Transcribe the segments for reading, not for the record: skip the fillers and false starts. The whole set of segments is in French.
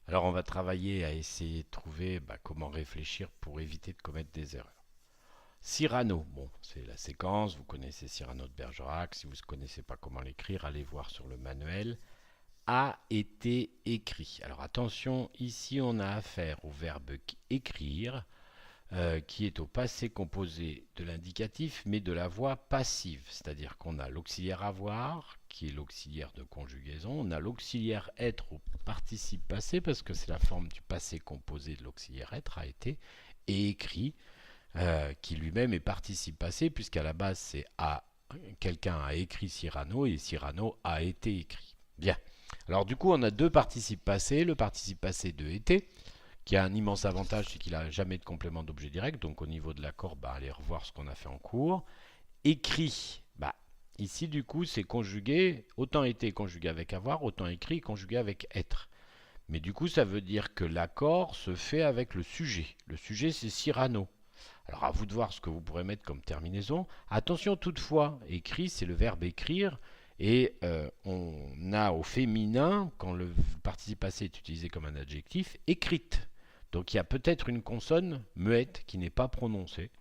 Alors on va travailler à essayer de trouver comment réfléchir pour éviter de commettre des erreurs. Cyrano, bon, c'est la séquence, vous connaissez Cyrano de Bergerac, si vous ne connaissez pas comment l'écrire, allez voir sur le manuel. A été écrit. Alors attention, ici on a affaire au verbe écrire, qui est au passé composé de l'indicatif, mais de la voix passive. C'est-à-dire qu'on a l'auxiliaire avoir, qui est l'auxiliaire de conjugaison. On a l'auxiliaire être au participe passé, parce que c'est la forme du passé composé de l'auxiliaire être, a été, et écrit, qui lui-même est participe passé, puisqu'à la base c'est a. Quelqu'un a écrit Cyrano, et Cyrano a été écrit. Bien. Alors du coup, on a deux participes passés. Le participe passé de été, qui a un immense avantage, c'est qu'il n'a jamais de complément d'objet direct. Donc au niveau de l'accord, allez revoir ce qu'on a fait en cours. Écrit, ici du coup c'est conjugué, autant été conjugué avec avoir, autant écrit conjugué avec être. Mais du coup ça veut dire que l'accord se fait avec le sujet. Le sujet c'est Cyrano. Alors à vous de voir ce que vous pourrez mettre comme terminaison. Attention toutefois, écrit c'est le verbe écrire. Et on a au féminin, quand le participe passé est utilisé comme un adjectif, écrite. Donc il y a peut-être une consonne muette qui n'est pas prononcée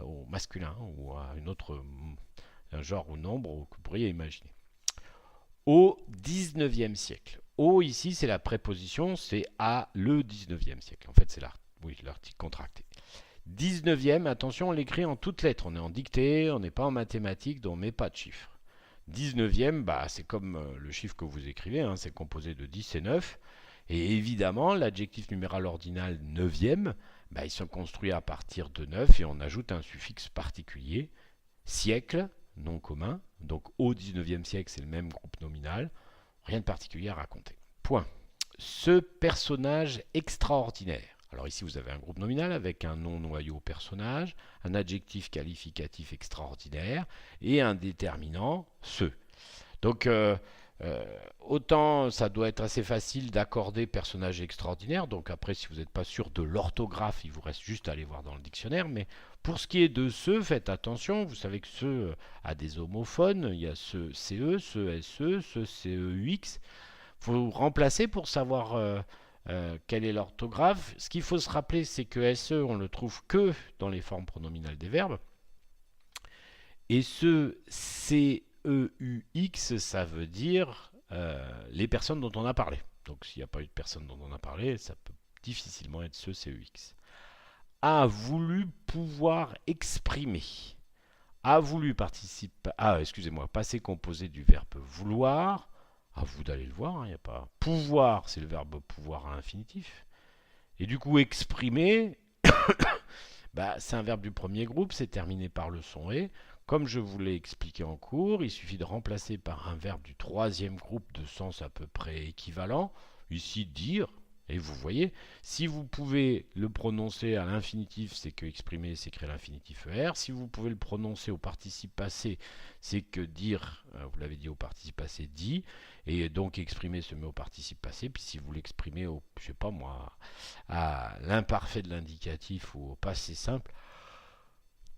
au masculin ou à un genre ou nombre que vous pourriez imaginer. Au 19e siècle. Au ici c'est la préposition, c'est à le 19e siècle. En fait c'est l'article contracté. 19e, attention on l'écrit en toutes lettres. On est en dictée, on n'est pas en mathématiques, donc on ne met pas de chiffres. 19e, c'est comme le chiffre que vous écrivez, hein, c'est composé de 10 et 9. Et évidemment, l'adjectif numéral ordinal 9e, ils sont construits à partir de 9 et on ajoute un suffixe particulier. Siècle, nom commun. Donc au 19e siècle, c'est le même groupe nominal. Rien de particulier à raconter. Point. Ce personnage extraordinaire. Alors ici, vous avez un groupe nominal avec un nom noyau personnage, un adjectif qualificatif extraordinaire et un déterminant ce. Donc, autant ça doit être assez facile d'accorder personnage extraordinaire. Donc après, si vous n'êtes pas sûr de l'orthographe, il vous reste juste à aller voir dans le dictionnaire. Mais pour ce qui est de ce, faites attention. Vous savez que ce a des homophones. Il y a ce CE, ce SE, ce CEUX. Il faut remplacer pour savoir quelle est l'orthographe. Ce qu'il faut se rappeler, c'est que SE, on le trouve que dans les formes pronominales des verbes. Et ce CEUX, ça veut dire les personnes dont on a parlé. Donc s'il n'y a pas eu de personnes dont on a parlé, ça peut difficilement être ce CEUX. A voulu pouvoir exprimer. A voulu participer. Excusez-moi, passé composé du verbe vouloir. À vous d'aller le voir, il n'y a pas. Pouvoir, c'est le verbe pouvoir à infinitif. Et du coup, exprimer, c'est un verbe du premier groupe, c'est terminé par le son et. Comme je vous l'ai expliqué en cours, il suffit de remplacer par un verbe du troisième groupe de sens à peu près équivalent. Ici, dire. Et vous voyez, si vous pouvez le prononcer à l'infinitif, c'est que exprimer, c'est créer l'infinitif ER. Si vous pouvez le prononcer au participe passé, c'est que dire, vous l'avez dit au participe passé, dit. Et donc exprimer se met au participe passé. Puis si vous l'exprimez au, je sais pas moi, à l'imparfait de l'indicatif ou au passé simple,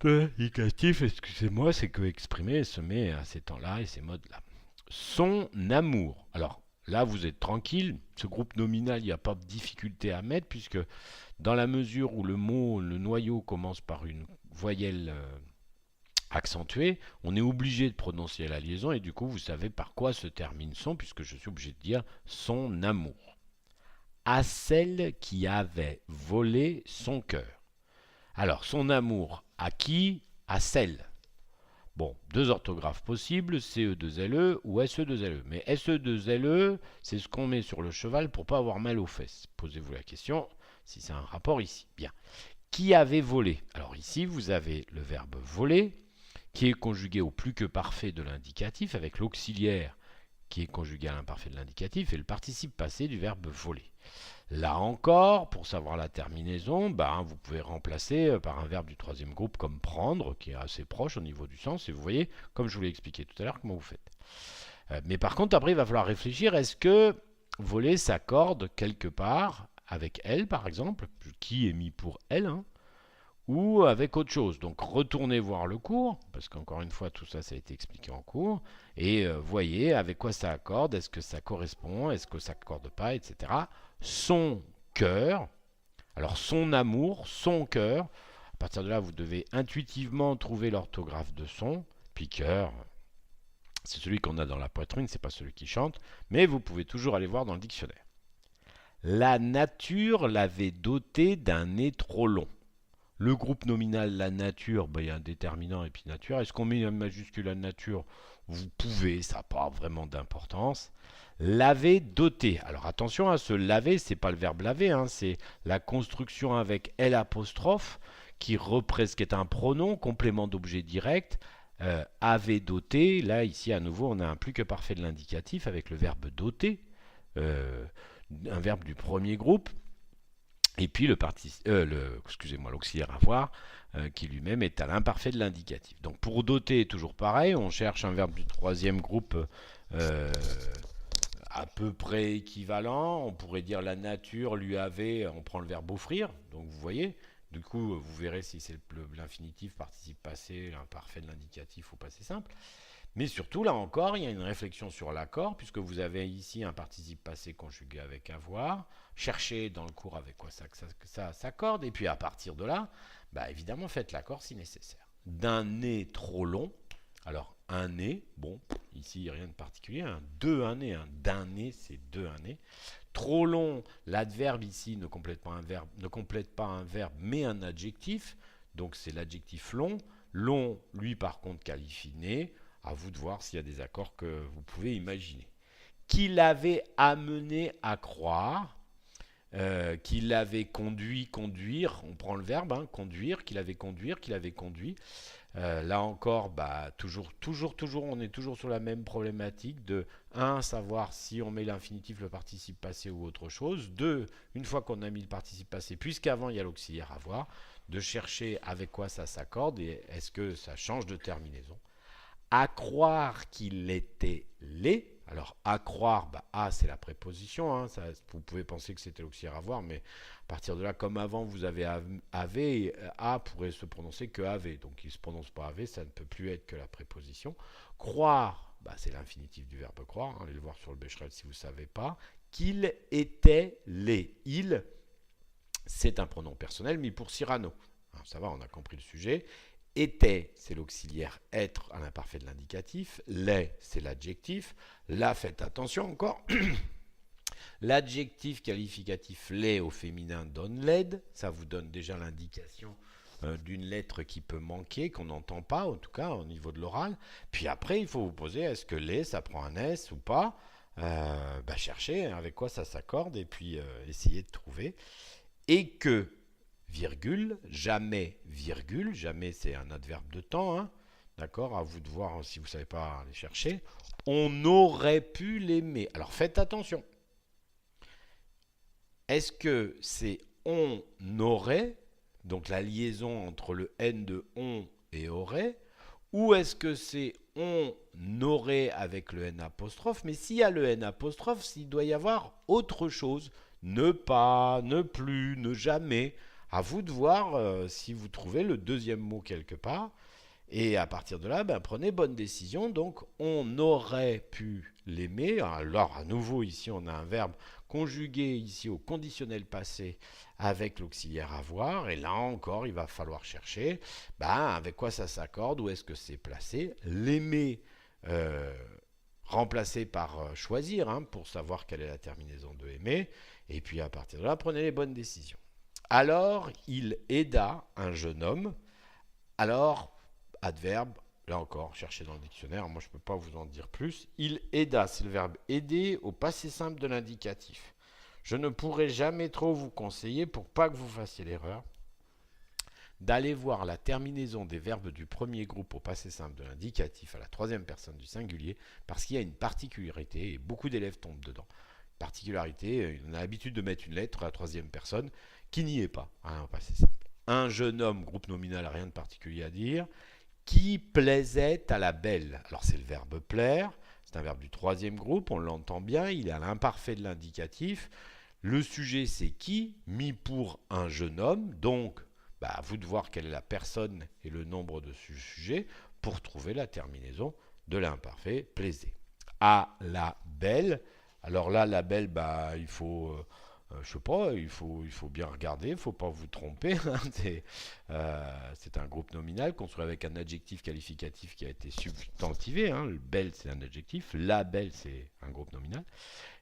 l'indicatif, excusez-moi, c'est que exprimer se met à ces temps-là et ces modes-là. Son amour. Alors, là, vous êtes tranquille. Ce groupe nominal, il n'y a pas de difficulté à mettre, puisque dans la mesure où le mot, le noyau commence par une voyelle accentuée, on est obligé de prononcer la liaison, et du coup, vous savez par quoi se termine son, puisque je suis obligé de dire son amour. À celle qui avait volé son cœur. Alors, son amour à qui? À celle. Bon, deux orthographes possibles, CE2LE ou SE2LE. Mais SE2LE, c'est ce qu'on met sur le cheval pour pas avoir mal aux fesses. Posez-vous la question si c'est un rapport ici. Bien. Qui avait volé? Alors ici, vous avez le verbe voler, qui est conjugué au plus que parfait de l'indicatif, avec l'auxiliaire qui est conjugué à l'imparfait de l'indicatif, et le participe passé du verbe voler. Là encore, pour savoir la terminaison, vous pouvez remplacer par un verbe du troisième groupe comme prendre, qui est assez proche au niveau du sens, et vous voyez, comme je vous l'ai expliqué tout à l'heure, comment vous faites. Mais par contre, après, il va falloir réfléchir, est-ce que voler s'accorde quelque part avec elle, par exemple, qui est mis pour elle, ou avec autre chose. Donc retournez voir le cours, parce qu'encore une fois, tout ça, ça a été expliqué en cours, et voyez avec quoi ça accorde, est-ce que ça correspond, est-ce que ça accorde pas, etc. Son cœur, alors son amour, son cœur, à partir de là, vous devez intuitivement trouver l'orthographe de son, puis cœur, c'est celui qu'on a dans la poitrine, c'est pas celui qui chante, mais vous pouvez toujours aller voir dans le dictionnaire. La nature l'avait doté d'un nez trop long. Le groupe nominal la nature, il y a un déterminant et puis nature. Est-ce qu'on met une majuscule à nature? Vous pouvez, ça n'a pas vraiment d'importance. Laver doté. Alors attention, ce laver, c'est pas le verbe laver, c'est la construction avec L apostrophe qui est un pronom, complément d'objet direct. Avait doté, là ici à nouveau on a un plus que parfait de l'indicatif avec le verbe doter, un verbe du premier groupe. Et puis l'auxiliaire avoir, qui lui-même est à l'imparfait de l'indicatif. Donc pour doter, toujours pareil, on cherche un verbe du troisième groupe à peu près équivalent. On pourrait dire la nature lui avait, on prend le verbe offrir, donc vous voyez. Du coup, vous verrez si c'est l'infinitif, participe passé, l'imparfait de l'indicatif ou passé simple. Mais surtout, là encore, il y a une réflexion sur l'accord, puisque vous avez ici un participe passé conjugué avec avoir. Cherchez dans le cours avec quoi ça s'accorde, et puis à partir de là, évidemment, faites l'accord si nécessaire. D'un nez trop long, alors un nez, bon, ici rien de particulier, un nez, d'un nez, c'est un nez. Trop long, l'adverbe ici ne complète pas un verbe, mais un adjectif, donc c'est l'adjectif long. Long, lui par contre, qualifie nez. À vous de voir s'il y a des accords que vous pouvez imaginer. Qui l'avait amené à croire, qui l'avait conduire, on prend le verbe, conduire, qui l'avait conduit. Là encore, toujours, on est toujours sur la même problématique de 1, savoir si on met l'infinitif, le participe passé ou autre chose. 2, une fois qu'on a mis le participe passé, puisqu'avant il y a l'auxiliaire avoir, de chercher avec quoi ça s'accorde et est-ce que ça change de terminaison. À croire qu'il était laid. Alors, à croire, A, c'est la préposition. Vous pouvez penser que c'était l'auxiliaire avoir, mais à partir de là, comme avant, vous avez avait, A pourrait se prononcer que avait. Donc, il ne se prononce pas avait, ça ne peut plus être que la préposition. Croire, c'est l'infinitif du verbe croire. Allez le voir sur le Becherel si vous ne savez pas. Qu'il était laid. Il, c'est un pronom personnel, mais pour Cyrano. Ça va, on a compris le sujet. Était, c'est l'auxiliaire être à l'imparfait de l'indicatif. Laid, c'est l'adjectif. Là, faites attention encore. L'adjectif qualificatif laid au féminin donne laide. Ça vous donne déjà l'indication d'une lettre qui peut manquer, qu'on n'entend pas, en tout cas au niveau de l'oral. Puis après, il faut vous poser, est-ce que laid, ça prend un S ou pas? Cherchez avec quoi ça s'accorde et puis essayez de trouver. Et que virgule, jamais, c'est un adverbe de temps, d'accord, à vous de voir si vous ne savez pas les chercher. On aurait pu l'aimer. Alors faites attention. Est-ce que c'est on aurait, donc la liaison entre le N de on et aurait, ou est-ce que c'est on aurait avec le N apostrophe, mais s'il y a le N apostrophe, il doit y avoir autre chose. Ne pas, ne plus, ne jamais. À vous de voir si vous trouvez le deuxième mot quelque part. Et à partir de là, prenez bonne décision. Donc, on aurait pu l'aimer. Alors, à nouveau, ici, on a un verbe conjugué ici au conditionnel passé avec l'auxiliaire avoir. Et là encore, il va falloir chercher avec quoi ça s'accorde, où est-ce que c'est placé. L'aimer remplacé par choisir pour savoir quelle est la terminaison de aimer. Et puis, à partir de là, prenez les bonnes décisions. Alors, il aida un jeune homme. Alors, adverbe, là encore, cherchez dans le dictionnaire, moi je ne peux pas vous en dire plus. Il aida, c'est le verbe aider au passé simple de l'indicatif. Je ne pourrai jamais trop vous conseiller, pour pas que vous fassiez l'erreur, d'aller voir la terminaison des verbes du premier groupe au passé simple de l'indicatif à la troisième personne du singulier, parce qu'il y a une particularité, et beaucoup d'élèves tombent dedans. Particularité, on a l'habitude de mettre une lettre à la troisième personne, qui n'y est pas, au passé simple. Un jeune homme, groupe nominal, rien de particulier à dire, qui plaisait à la belle. Alors c'est le verbe plaire, c'est un verbe du troisième groupe, on l'entend bien, il est à l'imparfait de l'indicatif. Le sujet c'est qui, mis pour un jeune homme, donc Bah, à vous de voir quelle est la personne et le nombre de sujets pour trouver la terminaison de l'imparfait plaisé. À la belle. Alors là, la belle, bah, il faut, je sais pas, il faut bien regarder, il ne faut pas vous tromper. C'est un groupe nominal construit avec un adjectif qualificatif qui a été substantivé. Le belle, c'est un adjectif. La belle, c'est un groupe nominal.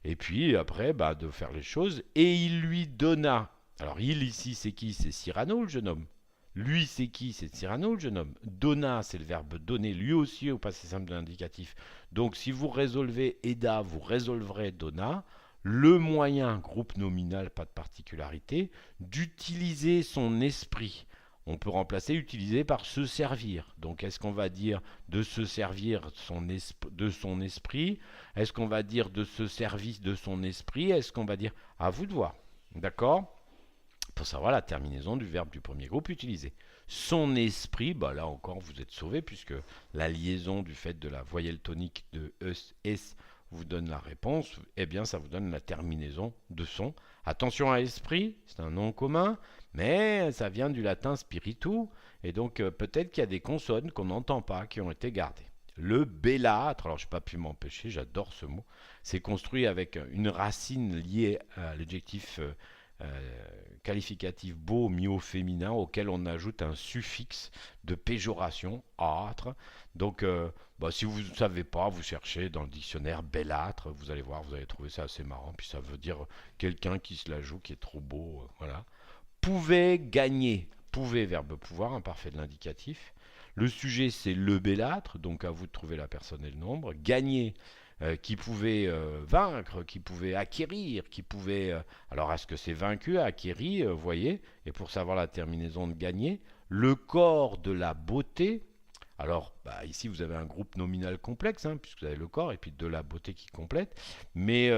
Et puis après, bah, de faire les choses. Et il lui donna. Alors il ici, c'est qui? C'est Cyrano, le jeune homme. Lui, c'est qui? C'est Cyrano, le jeune homme. Donna, c'est le verbe donner, lui aussi au passé simple de l'indicatif. Donc si vous résolvez Eda, vous résolverez Donna. Le moyen, groupe nominal, pas de particularité, d'utiliser son esprit. On peut remplacer utiliser par se servir. Donc est-ce qu'on va dire de se servir de son esprit? Est-ce qu'on va dire de ce service de son esprit? Est-ce qu'on va dire à vous de voir? D'accord? Pour savoir la terminaison du verbe du premier groupe utilisé. Son esprit, bah là encore vous êtes sauvé puisque la liaison du fait de la voyelle tonique de S vous donne la réponse, eh bien ça vous donne la terminaison de son. Attention à esprit, c'est un nom commun, mais ça vient du latin spiritu, et donc peut-être qu'il y a des consonnes qu'on n'entend pas qui ont été gardées. Le bellâtre, alors je n'ai pas pu m'empêcher, j'adore ce mot, c'est construit avec une racine liée à l'adjectif qualificatif beau mis au féminin auquel on ajoute un suffixe de péjoration, âtre. Donc bah, si vous ne savez pas, vous cherchez dans le dictionnaire bellâtre, vous allez voir, vous allez trouver ça assez marrant, puis ça veut dire quelqu'un qui se la joue, qui est trop beau, voilà. Pouvait gagner, pouvait verbe pouvoir, imparfait de l'indicatif. Le sujet c'est le bellâtre, donc à vous de trouver la personne et le nombre. Gagner, qui pouvait vaincre, qui pouvait acquérir, qui pouvait... alors est-ce que c'est vaincu, acquéri, voyez, et pour savoir la terminaison de gagner, le corps de la beauté, alors bah, ici vous avez un groupe nominal complexe, puisque vous avez le corps et puis de la beauté qui complète, mais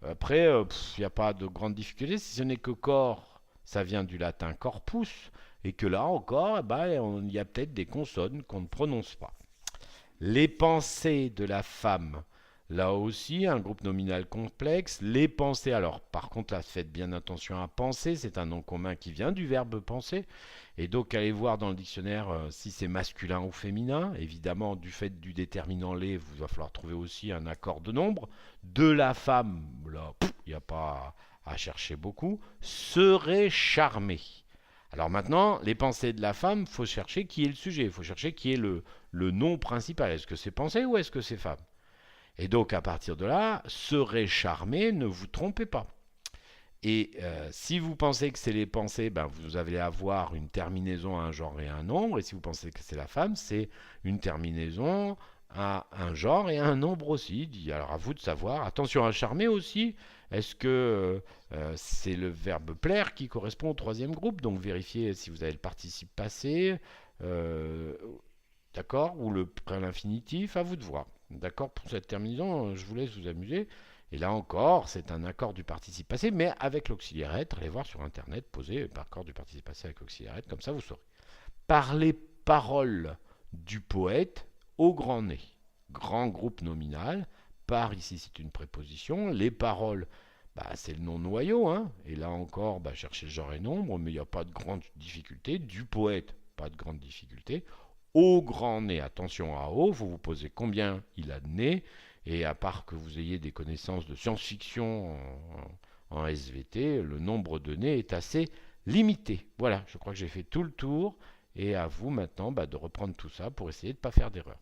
après il n'y a pas de grande difficulté, si ce n'est que corps, ça vient du latin corpus, et que là encore, il y a peut-être des consonnes qu'on ne prononce pas. Les pensées de la femme, là aussi, un groupe nominal complexe. Les pensées, alors par contre là, faites bien attention à penser, c'est un nom commun qui vient du verbe penser. Et donc allez voir dans le dictionnaire si c'est masculin ou féminin. Évidemment, du fait du déterminant les, il va falloir trouver aussi un accord de nombre. De la femme, là, il n'y a pas à chercher beaucoup. Serait charmé. Alors maintenant, les pensées de la femme, il faut chercher qui est le sujet, il faut chercher qui est le nom principal. Est-ce que c'est pensée ou est-ce que c'est femme? Et donc à partir de là, serait charmé, ne vous trompez pas. Et si vous pensez que c'est les pensées, vous allez avoir une terminaison à un genre et à un nombre. Et si vous pensez que c'est la femme, c'est une terminaison à un genre et à un nombre aussi. Alors à vous de savoir. Attention à charmer aussi. Est-ce que c'est le verbe plaire qui correspond au troisième groupe? Donc vérifiez si vous avez le participe passé. D'accord? Ou le prénom infinitif, à vous de voir. D'accord? Pour cette terminaison, je vous laisse vous amuser. Et là encore, c'est un accord du participe passé, mais avec l'auxiliaire être. Allez voir sur Internet, posez accord du participe passé avec l'auxiliaire être, comme ça vous saurez. Par les paroles du poète au grand nez. Grand groupe nominal. Par, ici, c'est une préposition. Les paroles, c'est le nom noyau. Et là encore, cherchez le genre et nombre, mais il n'y a pas de grande difficulté. Du poète, pas de grande difficulté. Au grand nez, attention à O, vous vous posez combien il a de nez, et à part que vous ayez des connaissances de science-fiction en SVT, le nombre de nez est assez limité. Voilà, je crois que j'ai fait tout le tour, et à vous maintenant de reprendre tout ça pour essayer de ne pas faire d'erreur.